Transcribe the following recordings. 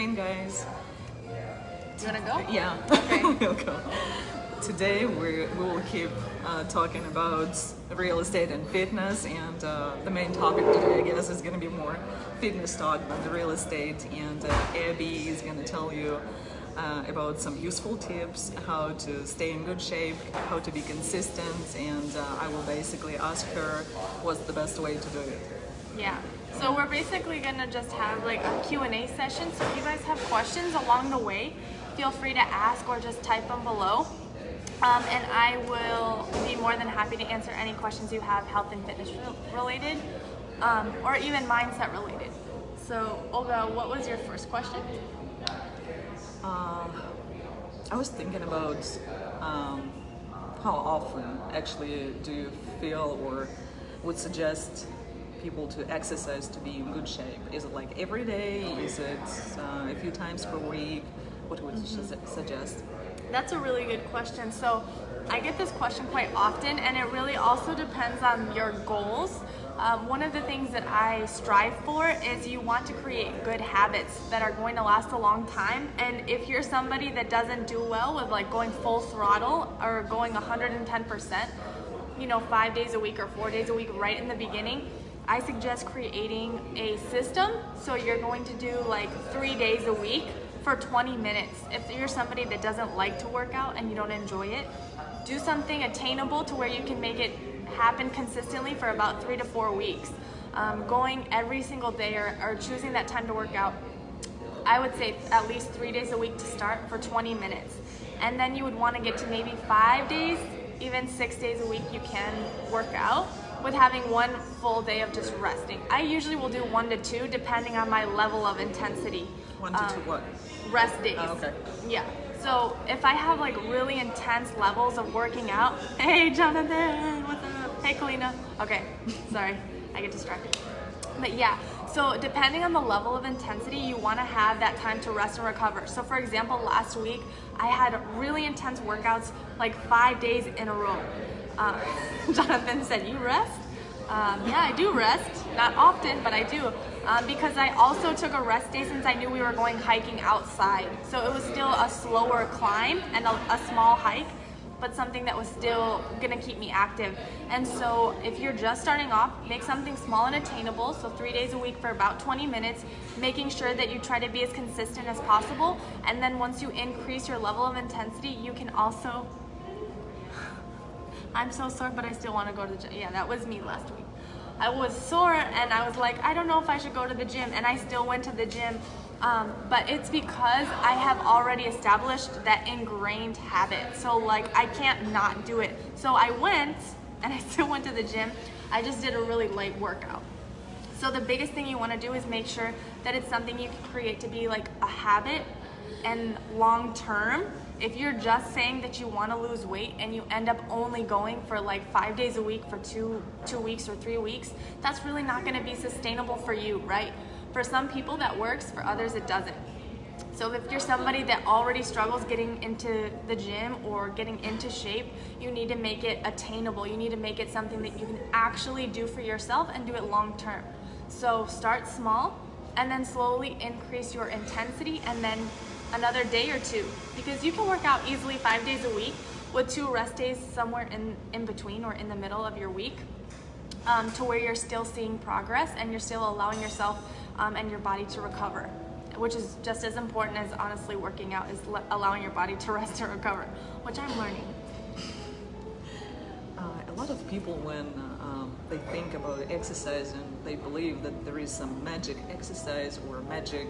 going, guys? You wanna go? Yeah. Okay. We'll go. Today we will keep talking about real estate and fitness, and the main topic today, I guess, is going to be more fitness talk than the real estate. And Abby is going to tell you about some useful tips, how to stay in good shape, how to be consistent, and I will basically ask her what's the best way to do it. Yeah. So we're basically gonna just have like a Q&A session. So if you guys have questions along the way, feel free to ask or just type them below. And I will be more than happy to answer any questions you have, health and fitness related, or even mindset related. So Olga, what was your first question? I was thinking about how often actually do you feel or would suggest people to exercise to be in good shape? Is it like every day? Is it a few times per week? What would you suggest? That's a really good question. So I get this question quite often, and it really also depends on your goals. One of the things that I strive for is you want to create good habits that are going to last a long time. And if you're somebody that doesn't do well with like going full throttle or going 110%, 5 days a week or 4 days a week right in the beginning, I suggest creating a system. So you're going to do like 3 days a week for 20 minutes. If you're somebody that doesn't like to work out and you don't enjoy it, do something attainable to where you can make it happen consistently for about 3 to 4 weeks. Going every single day or choosing that time to work out, I would say at least 3 days a week to start for 20 minutes. And then you would want to get to maybe 5 days, even 6 days a week you can work out, with having one full day of just resting. I usually will do 1 to 2 depending on my level of intensity. 1 to 2 what? Rest days. Oh, okay. Yeah. So if I have like really intense levels of working out, hey Jonathan, what's up? Hey Kalina. Okay, sorry, I get distracted. But yeah, so depending on the level of intensity, you want to have that time to rest and recover. So for example, last week I had really intense workouts, like 5 days in a row. Jonathan said, "You rest?" Yeah, I do rest. Not often, but I do. Because I also took a rest day since I knew we were going hiking outside. So it was still a slower climb and a small hike, but something that was still gonna keep me active. And so if you're just starting off, make something small and attainable. So 3 days a week for about 20 minutes, making sure that you try to be as consistent as possible. And then once you increase your level of intensity, you can also, I'm so sore, but I still wanna go to the gym. Yeah, that was me last week. I was sore and I was like, I don't know if I should go to the gym, and I still went to the gym. But it's because I have already established that ingrained habit. So like I can't not do it. So I went and I still went to the gym. I just did a really light workout. So the biggest thing you want to do is make sure that it's something you can create to be like a habit and long term. If you're just saying that you want to lose weight and you end up only going for like 5 days a week for two weeks or 3 weeks, that's really not going to be sustainable for you, right? For some people that works, for others it doesn't. So if you're somebody that already struggles getting into the gym or getting into shape, you need to make it attainable. You need to make it something that you can actually do for yourself and do it long term. So start small and then slowly increase your intensity, and then another day or two, because you can work out easily 5 days a week with 2 rest days somewhere in between or in the middle of your week, to where you're still seeing progress and you're still allowing yourself and your body to recover, which is just as important as honestly working out, is allowing your body to rest and recover, which I'm learning. A lot of people, when they think about exercise, and they believe that there is some magic exercise or magic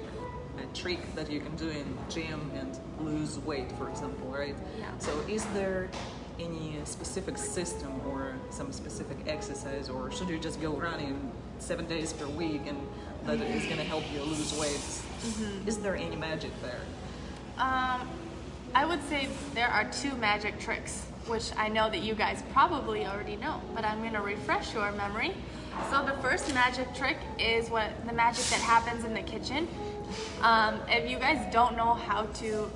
trick that you can do in gym and lose weight, for example, right? Yeah. So is there any specific system or some specific exercise, or should you just go running 7 days per week and that is going to help you lose weight? Mm-hmm. Is there any magic there? I would say there are 2 magic tricks, which I know that you guys probably already know, but I'm going to refresh your memory. So the first magic trick is the magic that happens in the kitchen. If you guys don't know how to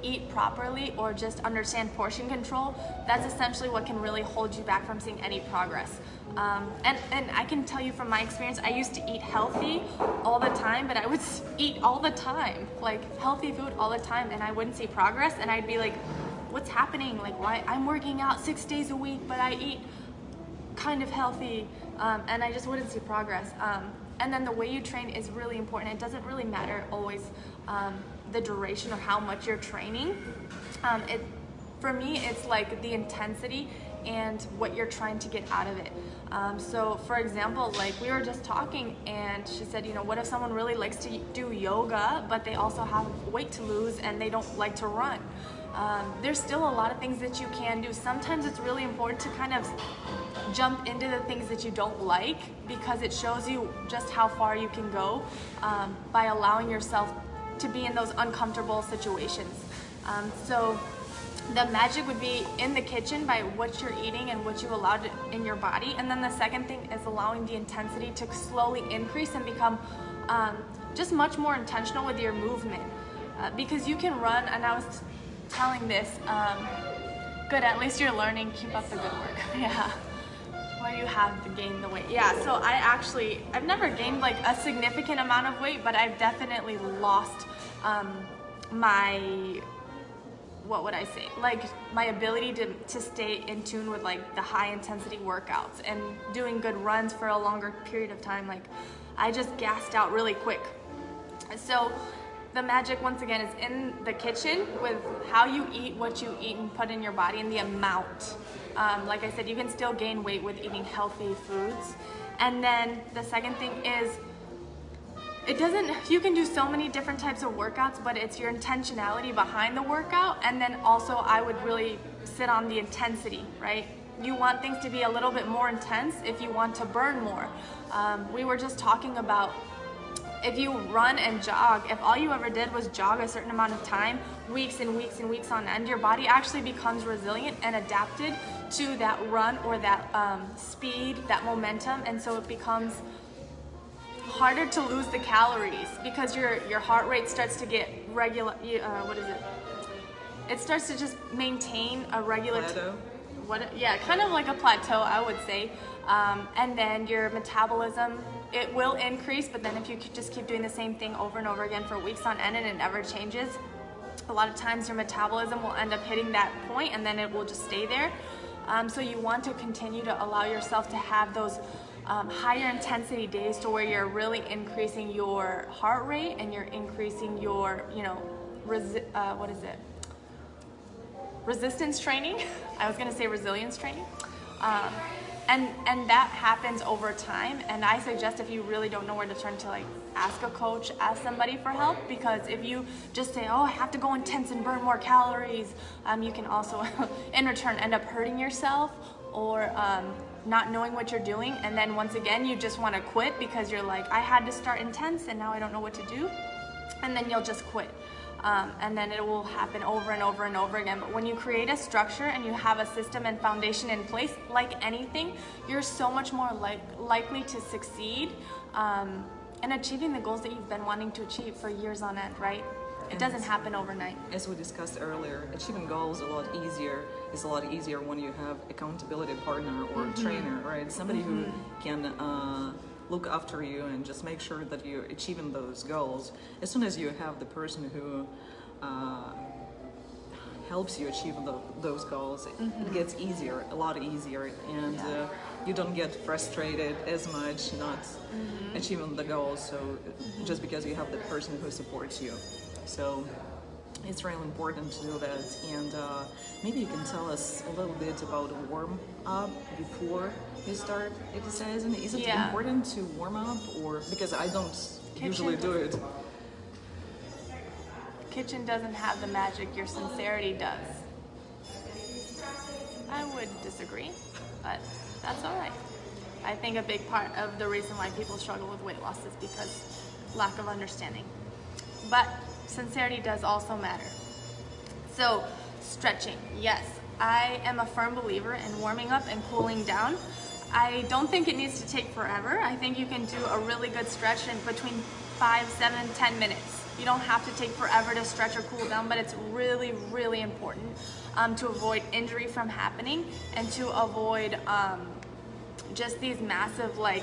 eat properly or just understand portion control, that's essentially what can really hold you back from seeing any progress. And I can tell you from my experience, I used to eat healthy all the time, but I would eat all the time, like healthy food all the time, and I wouldn't see progress, and I'd be like, what's happening? Like, why? I'm working out 6 days a week, but I eat kind of healthy, and I just wouldn't see progress. And then the way you train is really important. It doesn't really matter always the duration or how much you're training. For me, it's like the intensity and what you're trying to get out of it. So for example, like we were just talking and she said, you know, what if someone really likes to do yoga, but they also have weight to lose and they don't like to run? There's still a lot of things that you can do. Sometimes it's really important to kind of jump into the things that you don't like, because it shows you just how far you can go by allowing yourself to be in those uncomfortable situations. So the magic would be in the kitchen by what you're eating and what you allow in your body. And then the second thing is allowing the intensity to slowly increase and become just much more intentional with your movement. Because you can run, and I was telling this, good, at least you're learning, keep up the good work. Yeah, where you have to gain the weight. Yeah, so I've never gained like a significant amount of weight, but I've definitely lost my, what would I say, like my ability to stay in tune with like the high intensity workouts and doing good runs for a longer period of time. Like I just gassed out really quick. So the magic, once again, is in the kitchen with how you eat, what you eat and put in your body, and the amount. Like I said, you can still gain weight with eating healthy foods. And then the second thing is, you can do so many different types of workouts, but it's your intentionality behind the workout. And then also I would really sit on the intensity, right? You want things to be a little bit more intense if you want to burn more. We were just talking about, if you run and jog, if all you ever did was jog a certain amount of time, weeks and weeks and weeks on end, your body actually becomes resilient and adapted to that run or that speed, that momentum, and so it becomes harder to lose the calories because your heart rate starts to get regular. It starts to just maintain a regular plateau. Yeah, kind of like a plateau, I would say. And then your metabolism, it will increase, but then if you just keep doing the same thing over and over again for weeks on end and it never changes, a lot of times your metabolism will end up hitting that point and then it will just stay there. So you want to continue to allow yourself to have those higher intensity days to where you're really increasing your heart rate and you're increasing your, resistance training. I was gonna say resilience training. And that happens over time, and I suggest if you really don't know where to turn to, like, ask a coach, ask somebody for help, because if you just say, oh, I have to go intense and burn more calories, you can also in return end up hurting yourself or not knowing what you're doing, and then once again you just want to quit because you're like, I had to start intense and now I don't know what to do, and then you'll just quit. And then it will happen over and over and over again. But when you create a structure and you have a system and foundation in place, like anything, you're so much more likely to succeed in achieving the goals that you've been wanting to achieve for years on end, right? It doesn't happen overnight. As we discussed earlier, achieving goals is a lot easier when you have accountability partner or trainer, right? Somebody who can look after you and just make sure that you're achieving those goals. As soon as you have the person who helps you achieve those goals, it gets easier, a lot easier, and you don't get frustrated as much not achieving the goals, so just because you have the person who supports you. So it's really important to do that, and maybe you can tell us a little bit about warm up before you start exercising. Is it important to warm up, or because I don't usually do it? Kitchen doesn't have the magic, your sincerity does. I would disagree, but that's all right. I think a big part of the reason why people struggle with weight loss is because lack of understanding. But sincerity does also matter. So, stretching, yes. I am a firm believer in warming up and cooling down. I don't think it needs to take forever. I think you can do a really good stretch in between 5, 7, 10 minutes. You don't have to take forever to stretch or cool down, but it's really, really important to avoid injury from happening and to avoid just these massive, like,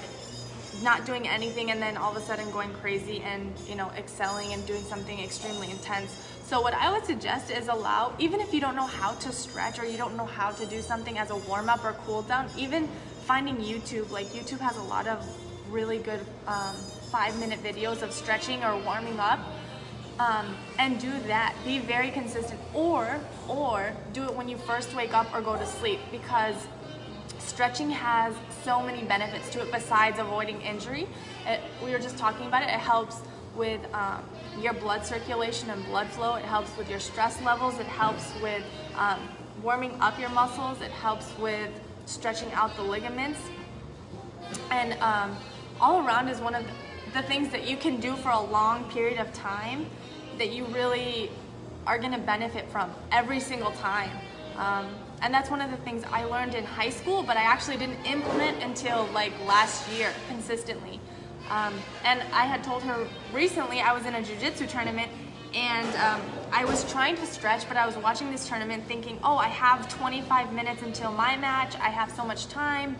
not doing anything and then all of a sudden going crazy and, you know, excelling and doing something extremely intense. So what I would suggest is allow, even if you don't know how to stretch or you don't know how to do something as a warm-up or cool down, even finding YouTube, like YouTube has a lot of really good 5-minute videos of stretching or warming up, and do that. Be very consistent, or do it when you first wake up or go to sleep, because stretching has so many benefits to it besides avoiding injury. We were just talking about it. It helps with your blood circulation and blood flow. It helps with your stress levels. It helps with warming up your muscles. It helps with stretching out the ligaments. And all around is one of the things that you can do for a long period of time that you really are going to benefit from every single time. And that's one of the things I learned in high school, but I actually didn't implement until like last year consistently. And I had told her recently, I was in a jiu-jitsu tournament, and I was trying to stretch, but I was watching this tournament thinking, oh, I have 25 minutes until my match, I have so much time.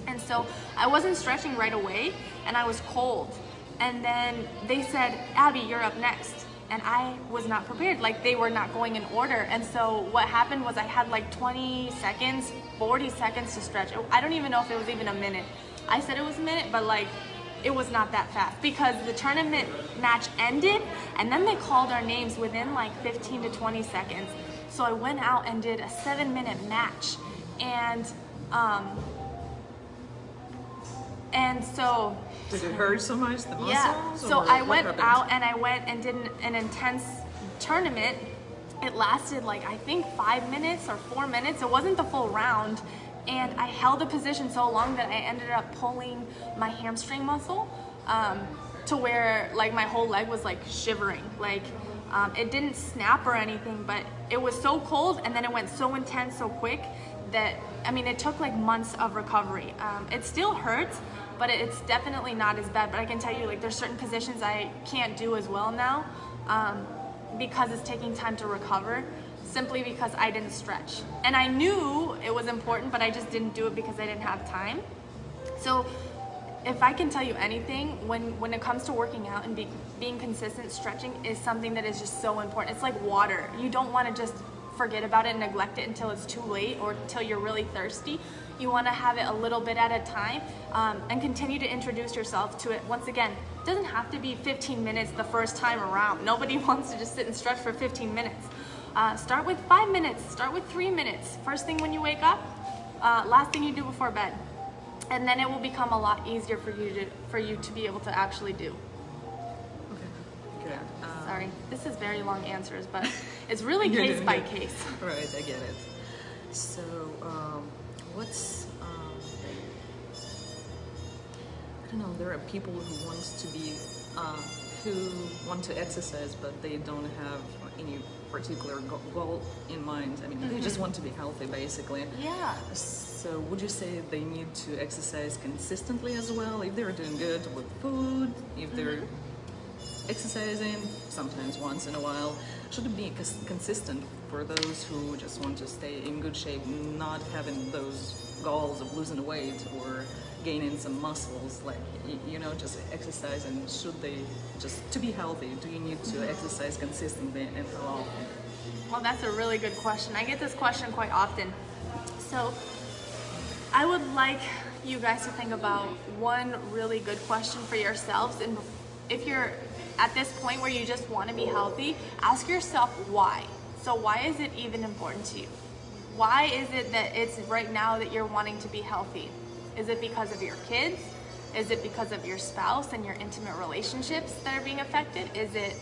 And so I wasn't stretching right away, and I was cold. And then they said, Abby, you're up next. And I was not prepared, like they were not going in order. And so what happened was I had like 20 seconds, 40 seconds to stretch. I don't even know if it was even a minute. I said it was a minute, but like it was not that fast, because the tournament match ended and then they called our names within like 15 to 20 seconds. So I went out and did a 7-minute match. And so... Did it hurt so much, the muscles? Yeah, so I went out and I went and did an intense tournament. It lasted like, I think 5 minutes or 4 minutes. It wasn't the full round. And I held a position so long that I ended up pulling my hamstring muscle to where like my whole leg was like shivering. Like it didn't snap or anything, but it was so cold and then it went so intense so quick that, I mean, it took like months of recovery. It still hurts, but it's definitely not as bad. But I can tell you, like, there's certain positions I can't do as well now because it's taking time to recover, simply because I didn't stretch. And I knew it was important, but I just didn't do it because I didn't have time. So if I can tell you anything, when it comes to working out and being consistent, stretching is something that is just so important. It's like water. You don't want to just forget about it and neglect it until it's too late or until you're really thirsty. You want to have it a little bit at a time and continue to introduce yourself to it. Once again, it doesn't have to be 15 minutes the first time around. Nobody wants to just sit and stretch for 15 minutes. Start with 5 minutes, start with 3 minutes. First thing when you wake up, last thing you do before bed. And then it will become a lot easier for you to be able to actually do. Okay, good. Sorry, this is very long answers, but it's really case by case. Right, I get it. So, what's, I don't know, there are people who want to exercise, but they don't have any particular goal in mind. I mean, they just want to be healthy, basically. Yeah. So would you say they need to exercise consistently as well? If they're doing good with food, if they're exercising sometimes once in a while, should it be consistent for those who just want to stay in good shape, not having those goals of losing weight or gaining some muscles, like, you know, just exercising? Should they, just to be healthy, do you need to exercise consistently, and how often? Well, that's a really good question. I get this question quite often. So I would like you guys to think about one really good question for yourselves. And if you're at this point where you just want to be healthy, ask yourself why. So why is it even important to you? Why is it that it's right now that you're wanting to be healthy? Is it because of your kids? Is it because of your spouse and your intimate relationships that are being affected? Is it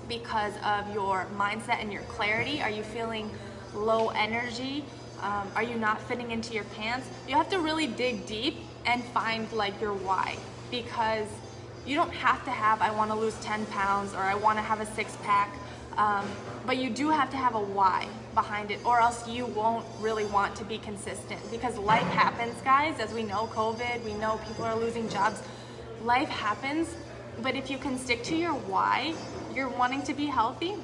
because of your mindset and your clarity? Are you feeling low energy? Are you not fitting into your pants? You have to really dig deep and find like your why, because you don't have to have, I want to lose 10 pounds or I want to have a 6-pack, but you do have to have a why behind it, or else you won't really want to be consistent, because life happens, guys. As we know, COVID, we know people are losing jobs. Life happens. But if you can stick to your why, you're wanting to be healthy,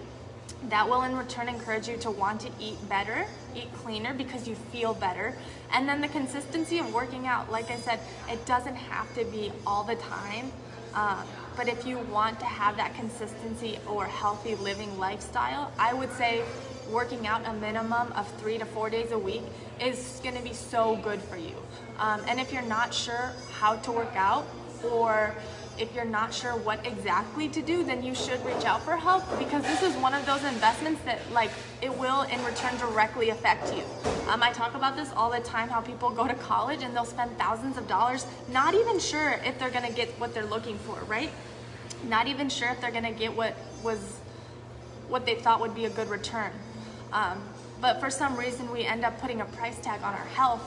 that will in return encourage you to want to eat better, eat cleaner because you feel better. And then the consistency of working out, like I said, it doesn't have to be all the time. But if you want to have that consistency or healthy living lifestyle, I would say working out a minimum of 3 to 4 days a week is going to be so good for you. And if you're not sure how to work out, or if you're not sure what exactly to do, then you should reach out for help, because this is one of those investments that it will in return directly affect you. I talk about this all the time, how people go to college and they'll spend thousands of dollars not even sure if they're gonna get what they're looking for, right? Not even sure if they're gonna get what they thought would be a good return. But for some reason we end up putting a price tag on our health.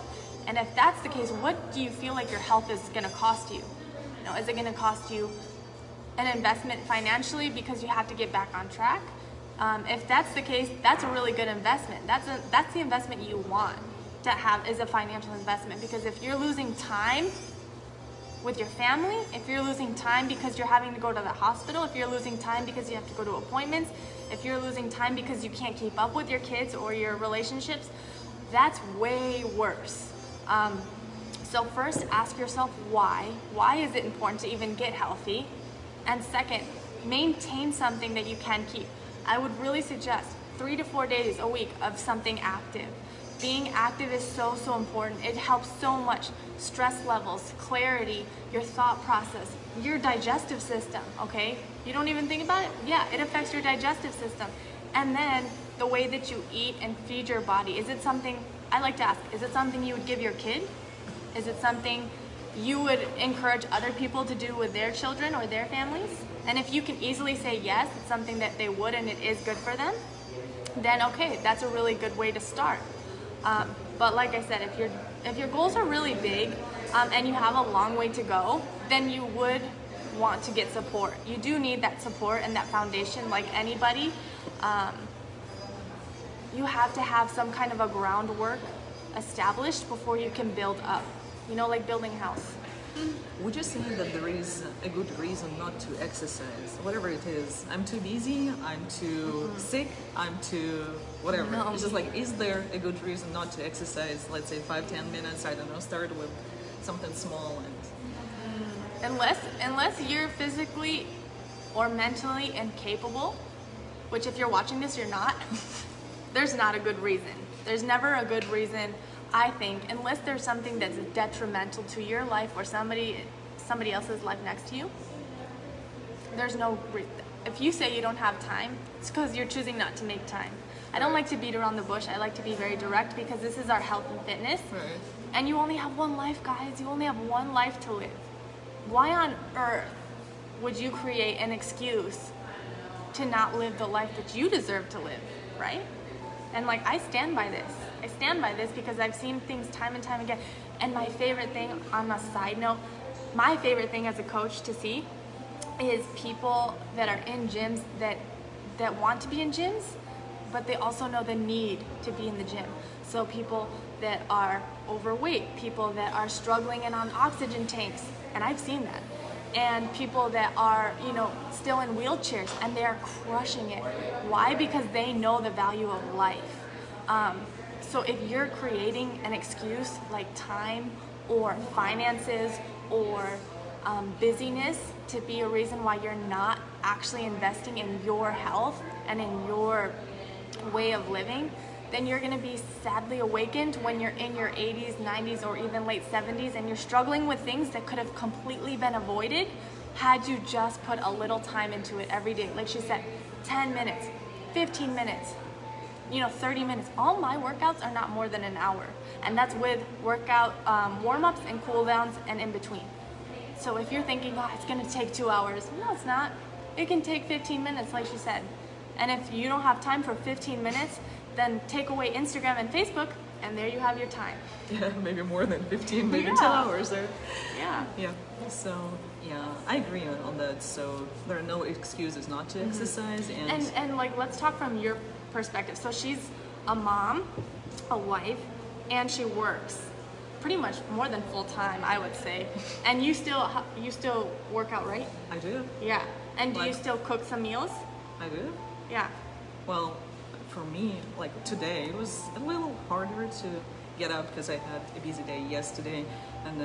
And if that's the case, what do you feel like your health is gonna cost you? Is it going to cost you an investment financially because you have to get back on track? If that's the case, that's a really good investment. That's the investment you want to have, is a financial investment. Because if you're losing time with your family, if you're losing time because you're having to go to the hospital, if you're losing time because you have to go to appointments, if you're losing time because you can't keep up with your kids or your relationships, that's way worse. So first, ask yourself why. Why is it important to even get healthy? And second, maintain something that you can keep. I would really suggest 3 to 4 days a week of something active. Being active is so, so important. It helps so much. Stress levels, clarity, your thought process, your digestive system, okay? You don't even think about it? Yeah, it affects your digestive system. And then the way that you eat and feed your body. Is it something, I like to ask, is it something you would give your kid? Is it something you would encourage other people to do with their children or their families? And if you can easily say yes, it's something that they would and it is good for them, then okay, that's a really good way to start. But like I said, if your goals are really big and you have a long way to go, then you would want to get support. You do need that support and that foundation like anybody. You have to have some kind of a groundwork established before you can build up. Like building a house. Would you say that there is a good reason not to exercise? Whatever it is. I'm too busy, I'm too sick, I'm too whatever. No. It's just is there a good reason not to exercise, let's say 5-10 minutes, I don't know, start with something small and... Unless you're physically or mentally incapable, which if you're watching this, you're not, there's not a good reason. There's never a good reason, I think, unless there's something that's detrimental to your life or somebody else's life next to you. There's no reason. If you say you don't have time, it's because you're choosing not to make time. I don't like to beat around the bush. I like to be very direct because this is our health and fitness. Right. And you only have one life, guys. You only have one life to live. Why on earth would you create an excuse to not live the life that you deserve to live, right? And I stand by this. I stand by this because I've seen things time and time again. And my favorite thing, on a side note, my favorite thing as a coach to see is people that are in gyms that want to be in gyms, but they also know the need to be in the gym. So people that are overweight, people that are struggling and on oxygen tanks, and I've seen that. And people that are, still in wheelchairs and they are crushing it. Why? Because they know the value of life. So if you're creating an excuse like time or finances or busyness to be a reason why you're not actually investing in your health and in your way of living, then you're going to be sadly awakened when you're in your 80s, 90s, or even late 70s and you're struggling with things that could have completely been avoided had you just put a little time into it every day. Like she said, 10 minutes, 15 minutes, 30 minutes. All my workouts are not more than an hour. And that's with workout warm-ups and cool downs and in between. So if you're thinking, it's going to take 2 hours, no, it's not. It can take 15 minutes, like she said. And if you don't have time for 15 minutes, then take away Instagram and Facebook, and there you have your time. Yeah, maybe more than 15, maybe 2 Yeah. hours there. Yeah. Yeah, so, yeah, I agree on that. So there are no excuses not to exercise. And let's talk from your perspective. So she's a mom, a wife, and she works. pretty much more than full time, I would say. And you still work out, right? I do. Yeah. And do you Like- still cook some meals? I do. Yeah. Well, for me, like today, it was a little harder to get up because I had a busy day yesterday, and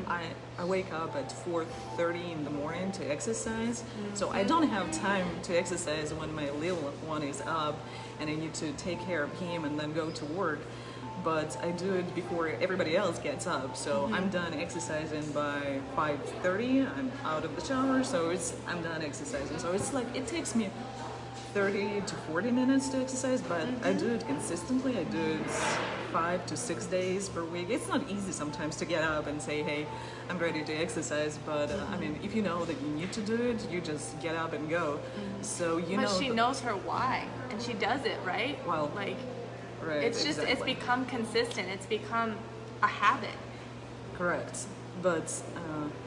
I wake up at 4:30 in the morning to exercise. So I don't have time to exercise when my little one is up, and I need to take care of him and then go to work. But I do it before everybody else gets up. So I'm done exercising by 5:30. I'm out of the shower, so I'm done exercising. So it's like it takes me 30 to 40 minutes to exercise, but I do it consistently. I do it 5 to 6 days per week. It's not easy sometimes to get up and say, hey, I'm ready to exercise, but I mean, if you know that you need to do it, you just get up and go. So you But know. she knows her why, and she does it, right? Well, like right, it's just it's exactly. become consistent. It's become a habit. Correct. But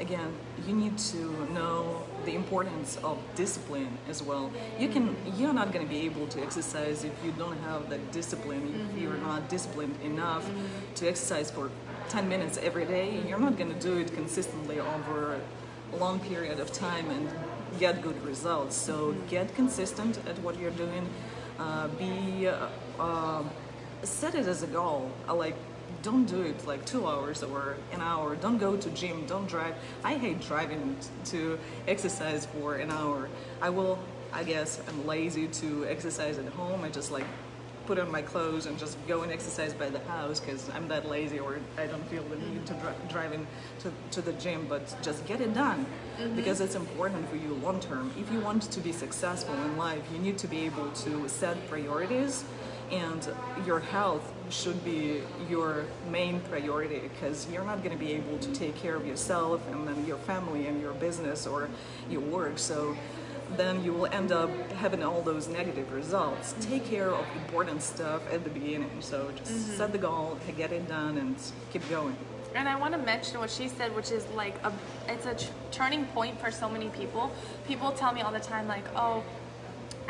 again, you need to know the importance of discipline as well. You're not going to be able to exercise if you don't have that discipline. If you're not disciplined enough to exercise for 10 minutes every day, you're not going to do it consistently over a long period of time and get good results. So get consistent at what you're doing. Set it as a goal. Don't do it like 2 hours or an hour. Don't go to gym. Don't drive. I hate driving to exercise for an hour. I guess I'm lazy to exercise at home. I just like put on my clothes and just go and exercise by the house because I'm that lazy, or I don't feel the need to drive in to the gym. But just get it done because it's important for you long term. If you want to be successful in life, you need to be able to set priorities, and your health should be your main priority, because you're not going to be able to take care of yourself and then your family and your business or your work. So then you will end up having all those negative results. Take care of important stuff at the beginning. So just set the goal, get it done, and keep going. And I want to mention what she said, which is like it's a turning point for so many people. People tell me all the time, like, oh,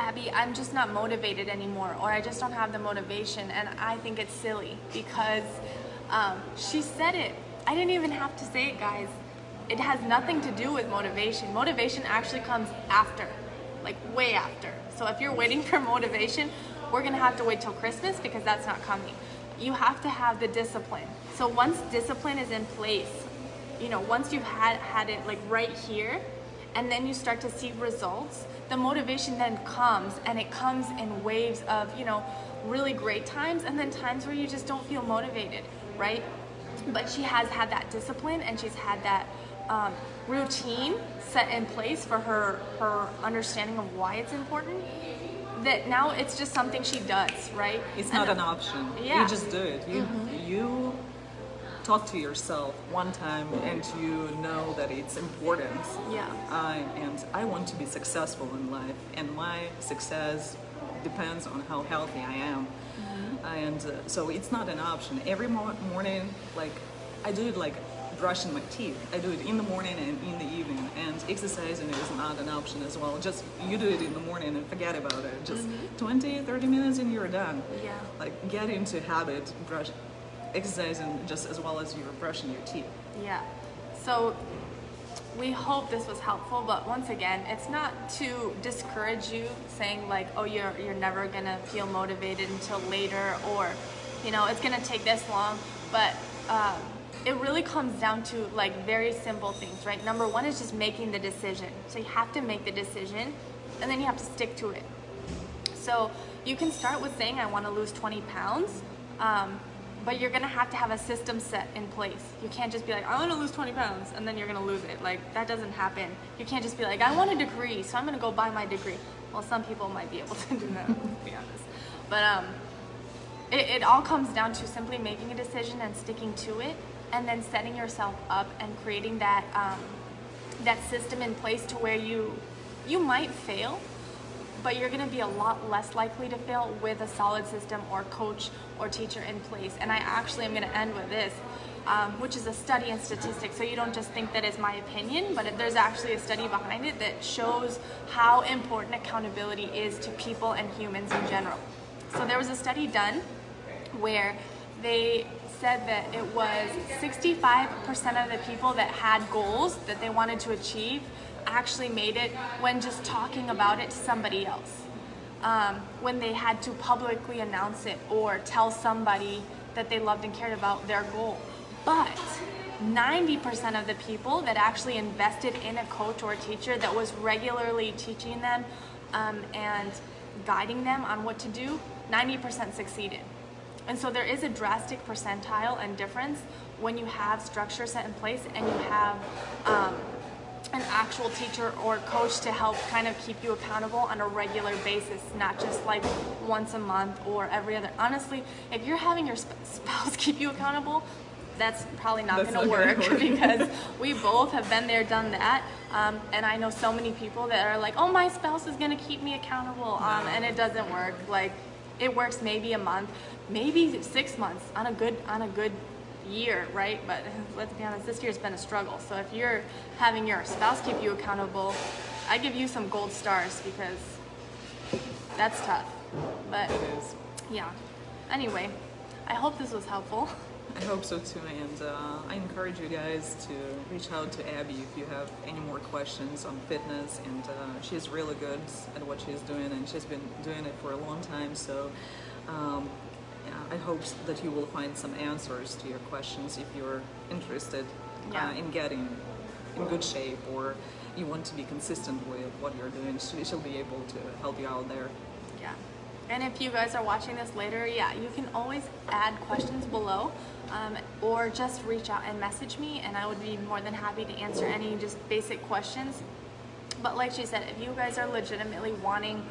Abby, I'm just not motivated anymore, or I just don't have the motivation. And I think it's silly because she said it. I didn't even have to say it, guys. It has nothing to do with motivation. Motivation actually comes after, like way after. So if you're waiting for motivation, we're gonna have to wait till Christmas because that's not coming. You have to have the discipline. So once discipline is in place, once you've had it like right here, and then you start to see results, the motivation then comes, and it comes in waves of, really great times and then times where you just don't feel motivated, right? But she has had that discipline, and she's had that routine set in place for her understanding of why it's important, that now it's just something she does, right? It's not an option. Yeah. You just do it. You talk to yourself one time and you know that it's important. Yeah. And I want to be successful in life, and my success depends on how healthy I am. And so it's not an option. Every morning, like I do it like brushing my teeth. I do it in the morning and in the evening, and exercising is not an option as well. Just you do it in the morning and forget about it. Just 20-30 minutes and you're done. Yeah. Like get into habit, exercising just as well as you're brushing your teeth. Yeah. So we hope this was helpful, but once again, it's not to discourage you, saying like, oh, you're never gonna feel motivated until later, or it's gonna take this long. But it really comes down to like very simple things, right? Number one is just making the decision. So you have to make the decision, and then you have to stick to it. So you can start with saying, I want to lose 20 pounds. But you're gonna have to have a system set in place. You can't just be like, I want to lose 20 pounds, and then you're gonna lose it. Like, that doesn't happen. You can't just be like, I want a degree, so I'm gonna go buy my degree. Well, some people might be able to do that, let's be honest. But it all comes down to simply making a decision and sticking to it, and then setting yourself up and creating that that system in place to where you might fail, but you're going to be a lot less likely to fail with a solid system or coach or teacher in place. And I actually am going to end with this, which is a study in statistics. So you don't just think that it's my opinion, but there's actually a study behind it that shows how important accountability is to people and humans in general. So there was a study done where they said that it was 65% of the people that had goals that they wanted to achieve actually made it when just talking about it to somebody else. When they had to publicly announce it or tell somebody that they loved and cared about their goal. But 90% of the people that actually invested in a coach or a teacher that was regularly teaching them and guiding them on what to do, 90% succeeded. And so there is a drastic percentile and difference when you have structure set in place and you have an actual teacher or coach to help kind of keep you accountable on a regular basis, not just like once a month or every other. Honestly, if you're having your spouse keep you accountable, that's probably not going to work because we both have been there, done that. And I know so many people that are like, oh, my spouse is going to keep me accountable. And it doesn't work. Like, it works maybe a month, maybe 6 months on a good year, right? But let's be honest, this year's been a struggle. So if you're having your spouse keep you accountable, I give you some gold stars because that's tough. But It is. yeah. Anyway, I hope this was helpful. I hope so too, and I encourage you guys to reach out to Abby if you have any more questions on fitness, and she's really good at what she's doing, and she's been doing it for a long time, so yeah, I hope that you will find some answers to your questions if you're interested in getting in good shape, or you want to be consistent with what you're doing. She'll be able to help you out there. Yeah. And if you guys are watching this later, yeah, you can always add questions below or just reach out and message me, and I would be more than happy to answer any just basic questions. But like she said, if you guys are legitimately wanting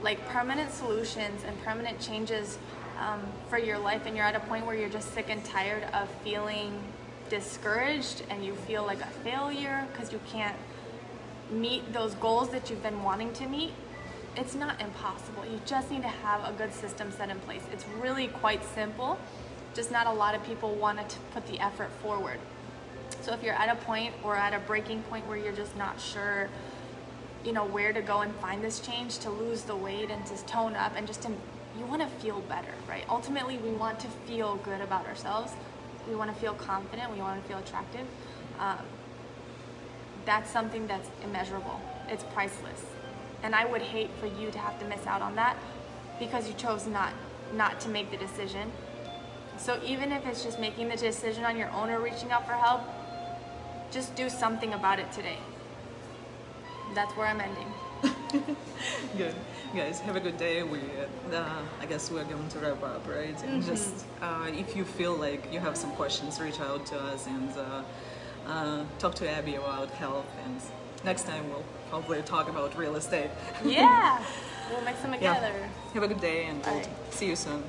like permanent solutions and permanent changes for your life, and you're at a point where you're just sick and tired of feeling discouraged and you feel like a failure because you can't meet those goals that you've been wanting to meet, it's not impossible. You just need to have a good system set in place. It's really quite simple, just not a lot of people want to put the effort forward. So if you're at a point or at a breaking point where you're just not sure, you know, where to go and find this change to lose the weight and to tone up and just to, you want to feel better, right? Ultimately, we want to feel good about ourselves. We want to feel confident. We want to feel attractive. That's something that's immeasurable. It's priceless. And I would hate for you to have to miss out on that because you chose not to make the decision. So even if it's just making the decision on your own or reaching out for help, just do something about it today. That's where I'm ending. Good. Guys, have a good day. I guess we're going to wrap up, right? And just if you feel like you have some questions, reach out to us and talk to Abby about health. And next time we'll hopefully talk about real estate. Yeah, we'll mix them together. Yeah. Have a good day, and we'll see you soon.